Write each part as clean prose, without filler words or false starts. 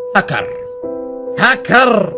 Hacker hacker.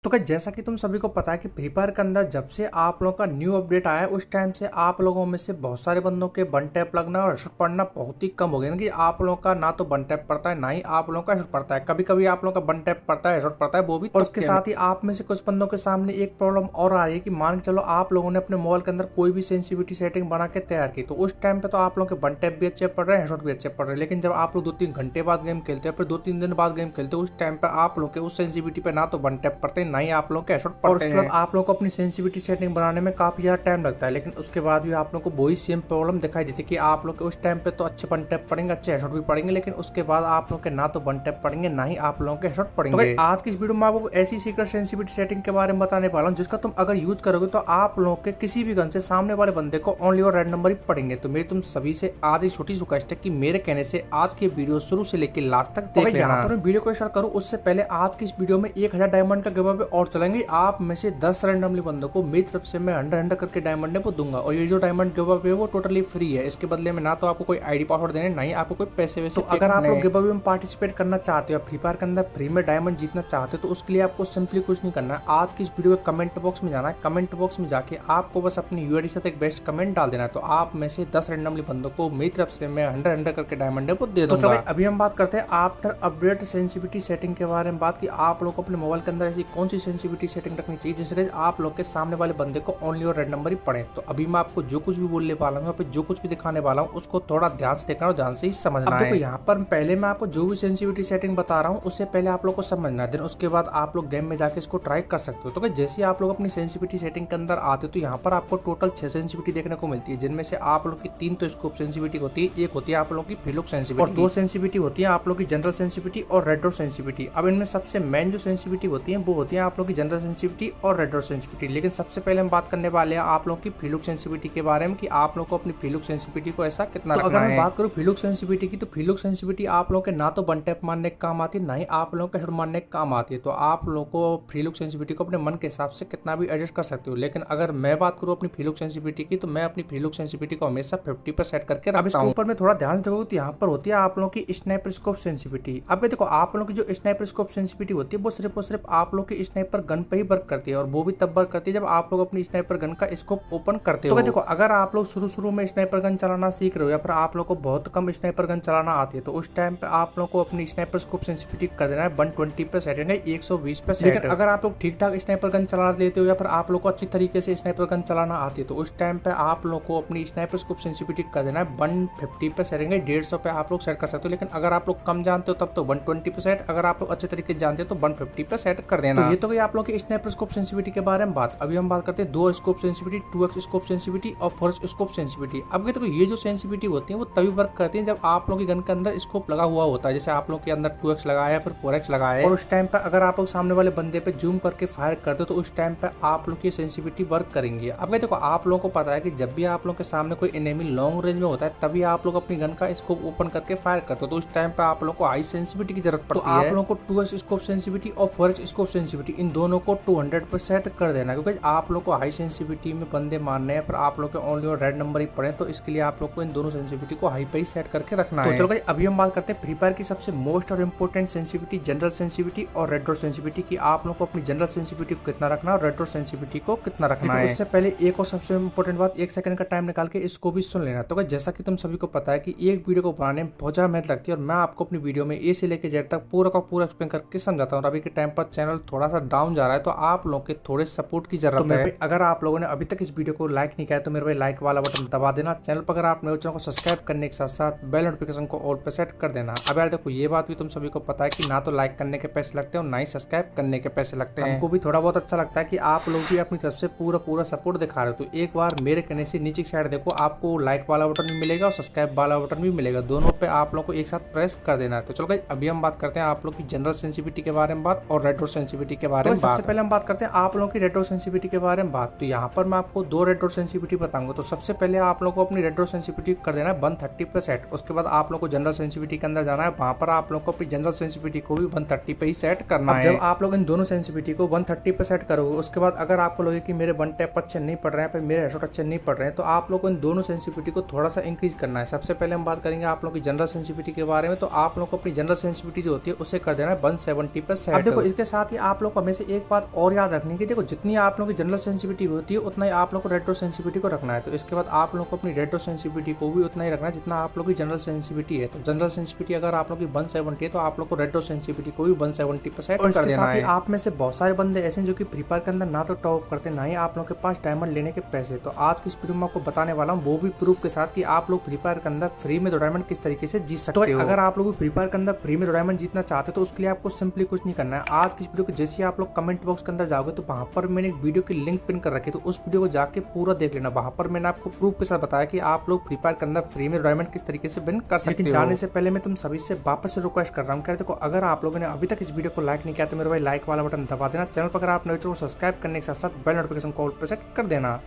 तो क्या जैसा कि तुम सभी को पता है कि फ्री फायर के अंदर जब से आप लोगों का न्यू अपडेट आया है उस टाइम से आप लोगों में से बहुत सारे बंदों के वन टैप लगना और हेडशॉट पड़ना बहुत ही कम हो गया। कि आप लोगों का ना तो वन टैप पड़ता है ना ही आप लोगों का हेडशॉट पड़ता है। कभी कभी आप लोगों का वन टैप पड़ता है, हेडशॉट पड़ता है, वो भी। और उसके साथ ही आप में से कुछ बंदों के सामने एक प्रॉब्लम और आ रही है कि मान के चलो आप लोगों ने अपने मोबाइल के अंदर कोई भी सेंसिटिविटी सेटिंग बना के तैयार की, तो उस टाइम पे तो आप लोगों के वन टैप भी अच्छे पड़ रहे हैं, हेडशॉट भी अच्छे पड़ रहे हैं। लेकिन जब आप लोग 2-3 घंटे बाद गेम खेलते हैं, फिर 2-3 दिन बाद गेम खेलते हैं, उस टाइम पे आप लोग के उस सेंसिटिविटी पे ना तो वन टैप पड़ते हैं ना ही आप लोग के हेडशॉट पड़ते हैं। और उसके बाद आप लोग को अपनी सेंसिटिविटी सेटिंग बनाने में काफी ज्यादा टाइम लगता है। लेकिन उसके बाद भी आप लोग को वही सेम प्रॉब्लम दिखाई देती है कि आप लोग के उस टाइम पे तो अच्छे वन टैप पड़ेंगे, अच्छे हेडशॉट भी पड़ेंगे, लेकिन उसके बाद आप लोग के ना तो वन टैप पड़ेंगे ना ही आप लोगों के हेडशॉट पड़ेंगे। तो आज की इस वीडियो में आपको ऐसी सीक्रेट सेंसिटिविटी सेटिंग के बारे में बताने वाला हूं जिसका तुम अगर यूज करोगे तो आप लोगों के किसी भी गन से सामने वाले बंदे को ओनली और रेड नंबर ही पड़ेंगे। तो मेरी तुम सभी से आज ही छोटी रिक्वेस्ट है कि मेरे कहने से आज की वीडियो शुरू से लेकर लास्ट तक देख लेना। यहाँ पर मैं वीडियो को स्टार्ट करूं उससे पहले आज की इस वीडियो में 1000 डायमंड का गिव अवे और चलेंगे। आप में से 10 रैंडमली बंदों को मेरी तरफ से मैं 100 करके डायमंड वो दूंगा। और ये जो डायमंड गिव अवे है वो टोटली फ्री है। इसके बदले में ना तो आपको कोई आईडी पासवर्ड देने, ना ही आपको कोई पैसे वैसे। तो अगर आप लोग गिव अवे में पार्टिसिपेट करना चाहते हो, फ्री फायर के अंदर फ्री में डायमंड जीतना चाहते हो, तो उसके लिए आपको सिंपली कुछ नहीं करना है। आज की इस वीडियो के कमेंट बॉक्स में जाना है। कमेंट बॉक्स में जाके आपको बस अपनी यूआईडी के साथ एक बेस्ट कमेंट डाल देना है। तो आप में से 10 रैंडमली बंदों को मेरी तरफ से मैं 100 करके डायमंड वो दे दूंगा। तो अभी हम बात करते हैं आफ्टर अपडेट सेंसिटिविटी सेटिंग के बारे में। बात की आप लोग को अपने मोबाइल के अंदर ऐसी कौन सी सेंसिटिविटी सेटिंग रखनी चाहिए जिससे आप लोग के सामने वाले बंदे को ओनली और रेड नंबर ही पड़े। तो अभी मैं आपको जो कुछ भी बोलने वाला हूँ, जो कुछ भी दिखाने वाला हूँ, उसको थोड़ा ध्यान से देखना और ध्यान से ही समझना है। देखो यहाँ पर पहले मैं आपको जो भी सेंसिटिविटी सेटिंग बता रहा हूँ उससे पहले आप लोग को समझना है, देन उसके बाद आप लोग गेम में जाके इसको ट्राई कर सकते हो। तो जैसे आप लोग अपनी सेंसिटिविटी सेटिंग के अंदर आते हो तो यहाँ पर आपको टोटल 6 सेंसिटिविटी देखने को मिलती है, जिनमें से आप लोग की 3 तो स्कोप सेंसिटिविटी होती है, एक होती है आप लोग की फिलुक सेंसिटिविटी और 2 सेंसिटिविटी होती है आप लोग की जनरल सेंसिटिविटी और रेड डॉट सेंसिटिविटी। अब इनमें सबसे मेन जो सेंसिटिविटी होती है वो होती है आप लोग की जनरल सेंसिटिविटी और रेड डॉट सेंसिटिविटी। लेकिन सबसे पहले हम बात करने वाले हैं आप लोग की फिलुक सेंसिटिविटी के बारे में कि आप लोग को अपनी फिलुक सेंसिटिविटी को ऐसा कितना रखना है। अगर मैं बात करूं फिलुक सेंसिटिविटी की, तो फिलुक सेंसिटिविटी आप लोग के ना तो वन टैप मारने के काम आती है ना ही आप लोगों के हेड मारने के काम आती है। तो आप लोग को फिलुक सेंसिटिविटी को अपने मन के हिसाब से कितना भी एडजस्ट कर सकते हो। लेकिन अगर मैं बात करूं अपनी फिलुक सेंसिटिविटी की, तो मैं अपनी फिलुक सेंसिटिविटी को हमेशा 50 पर सेट करके रखता हूं। ऊपर में थोड़ा ध्यान से देखोगे तो यहाँ पर होती है आप लोगों की स्नाइपर स्कोप सेंसिटिविटी। अब देखो आप लोगों की जो स्नाइपर स्कोप सेंसिटिविटी होती है वो सिर्फ और सिर्फ आप लोग की स्नाइपर गन पे ही वर्क करती है, और वो भी तब वर्क करती है जब आप लोग अपनी स्नाइपर गन का स्कोप ओपन करते हो। तो देखो अगर आप लोग शुरू में स्नाइपर गन चलाना सीख रहे हो या फिर आप लोग को बहुत कम स्नाइपर गन चलाना आती है, तो उस टाइम पे आप लोग को अपनी स्नाइपर स्कोप सेंसिटिविटी कर देना है 120 पे सेट, यानी 120 पे सेट। लेकिन अगर आप लोग ठीक ठाक स्नाइपर गन चला लेते हो या फिर आप लोग को अच्छी तरीके से स्नाइपर गन चलाना आती है, तो उस टाइम पे आप लोग को अपनी स्नाइपर स्कोप सेंसिटिविटी कर देना है 150 पे सेट, 150 पे आप लोग सेट कर सकते हो। लेकिन अगर आप लोग कम जानते हो तब तो 120 पे सेट, अगर आप लोग अच्छे तरीके से जानते हो तो 150 पे सेट कर देना। तो ये तो गई आप लोग की स्नाइपर स्कोप सेंसिटिविटी के बारे में बात। अभी हम बात करते हैं 2 scope sensitivity, 2x scope sensitivity और 4x स्कोप सेंसिटिविटी। अब देखो ये जो सेंसिटिविटी होती है वो तभी वर्क करती है जब आप लोग की गन के अंदर स्कोप लगा हुआ होता है, जैसे आप लोग के अंदर 2x लगाया है फिर 4x लगाया है, और उस टाइम पे अगर आप लोग सामने वाले बंदे पे जूम करके फायर करते हो तो उस टाइम पे आप लोग की सेंसिटिविटी वर्क करेंगी। अब देखो आप लोगों को पता है कि जब भी आप लोग के सामने कोई एनिमी लॉन्ग रेंज में होता है तभी आप लोग अपनी गन का स्कोप ओपन करके फायर करते हो, तो उस टाइम पे आप लोग को हाई सेंसिटिविटी की जरूरत पड़ती है। आप लोगों को 2x स्कोप सेंसिटिविटी और 4x स्कोप सेंसिटिविटी इन दोनों को 200 पे सेट कर देना, क्योंकि आप लोग को हाई सेंसिटिविटी में बंदे मारने हैं पर आप लोग के ओनली और रेड नंबर ही पड़े, तो इसके लिए आप लोग को इन दोनों सेंसिटिविटी को हाई पे ही सेट करके रखना है। तो चलो भाई अभी हम बात करते हैं फ्री फायर की सबसे मोस्ट और इम्पोर्टेंट सेंसिटिविटी जनरल सेंसिटिविटी और रेड डॉट सेंसिटिविटी की। आप लोग को अपनी जनरल सेंसिटिविटी को कितना रखना है और रेड डॉट सेंसिटिविटी को कितना रखना है। इससे पहले एक और सबसे इम्पोर्टेंट बात, 1 सेकंड का टाइम निकाल के इसको भी सुन लेना। तो जैसा कि तुम सभी को पता है कि एक वीडियो को बनाने में बहुत ज्यादा मेहनत लगती है, और मैं आपको अपनी वीडियो में ए से लेकर जेड तक पूरा का पूरा एक्सप्लेन करके समझाता हूँ। अभी के टाइम पर चैनल थोड़ा सा डाउन जा रहा है, तो आप लोग के थोड़े सपोर्ट की जरूरत है। अगर आप लोगों ने अभी तक इस वीडियो को लाइक नहीं किया तो मेरे भाई लाइक वाला बटन दबा देना। चैनल पर अगर आप नए चैनल को सब्सक्राइब करने के साथ साथ बेल नोटिफिकेशन को ऑल पे सेट कर देना। अब यार देखो ये बात भी तुम सभी को पता है कि ना तो लाइक करने के पैसे लगते हैं और ना ही सब्सक्राइब करने के पैसे लगते हैं। हमको भी थोड़ा बहुत अच्छा लगता है कि आप लोग भी अपनी तरफ से पूरा सपोर्ट दिखा रहे हो। तो एक बार मेरे कहने से नीचे की साइड देखो, आपको लाइक वाला बटन भी मिलेगा और सब्सक्राइब वाला बटन भी मिलेगा, दोनों पे आप लोग को एक साथ प्रेस कर देना है। तो चलो गाइस अभी हम बात करते हैं आप लोग की जनरल सेंसिटिविटी के बारे में बात और रेड डॉट सेंसिटिविटी के बारे में। सबसे पहले हम बात करते हैं आप लोगों की रेड डॉट सेंसिटिविटी के बारे में बात। तो यहाँ पर मैं आपको 2 रेड डॉट सेंसिटिविटी बताऊंगा। तो सबसे पहले आप लोगों को अपनी रेड डॉट सेंसिटिविटी कर देना है 130 पे सेट। उसके बाद आप लोगों को जनरल सेंसिटिविटी के अंदर जाना है, वहां पर आप लोगों को अपनी जनरल सेंसिटिविटी को भी 130 पे ही सेट करना है। जब आप लोग इन दोनों सेंसिटिविटी को 130 पे सेट करोगे, उसके बाद अगर आपको लगे कि मेरे वन टैप अच्छे नहीं पड़ रहे हैं, मेरे हेडशॉट अच्छे नहीं पड़ रहे हैं, तो आप लोग को इन दोनों सेंसिटिविटी को थोड़ा सा इंक्रीज करना है। सबसे पहले हम बात करेंगे आप लोगों की जनरल सेंसिटिविटी के बारे में। तो आप लोग को अपनी जनरल सेंसिटिविटी जो होती है उसे कर देना है 170 पे सेट। अब देखो इसके साथ ही आप लोग को हमेशा एक बात और याद रखनी है, देखो जितनी आप लोगों की जनरल सेंसिटिविटी होती है उतना ही आप लोग को रेड डॉट सेंसिटिविटी को रखना है। तो इसके बाद आप लोग को अपनी रेड डॉट सेंसिटिविटी को भी उतना ही रखना है जितना आप लोग की जनरल सेंसिटिविटी है। तो जनरल सेंसिटिविटी अगर आप लोग की 170 है तो आप लोग को रेड डॉट सेंसिटिविटी को भी 170 पे सेट कर देना है। आप में से बहुत सारे बंदे ऐसे हैं जो कि फ्री फायर के अंदर ना तो टॉप करते ना ही आप लोगों के पास डायमंड लेने के पैसे। तो आज की इस वीडियो में आपको बताने वाला हूँ वो भी प्रूफ के साथ कि आप लोग फ्री फायर के अंदर फ्री में 2 डायमंड किस तरीके से जीत सकते हो। अगर आप लोग फ्री फायर के अंदर फ्री में 2 डायमंड जीतना चाहते हो तो उसके लिए आपको सिंपली कुछ नहीं करना है। आज की इस वीडियो को जैसे आप लोग कमेंट बॉक्स के अंदर जाओगे तो वहां पर मैंने एक वीडियो की लिंक पिन कर रखी है, तो उस वीडियो को जाके पूरा देख लेना। वहां पर मैंने आपको प्रूफ के साथ बताया कि आप लोग फ्री फायर के अंदर फ्री में डायमंड किस तरीके से विन कर सकते हो। लेकिन जाने से पहले मैं तुम सभी से वापस से रिक्वेस्ट कर रहा हूँ, देखो अगर आप लोगों ने अभी तक इस वीडियो को लाइक नहीं किया तो मेरे भाई लाइक वाला बटन दबा देना। चैनल पर अगर आप नए हो तो सब्सक्राइब करने के साथ साथ बेल नोटिफिकेशन को ऑल पे सेट कर देना।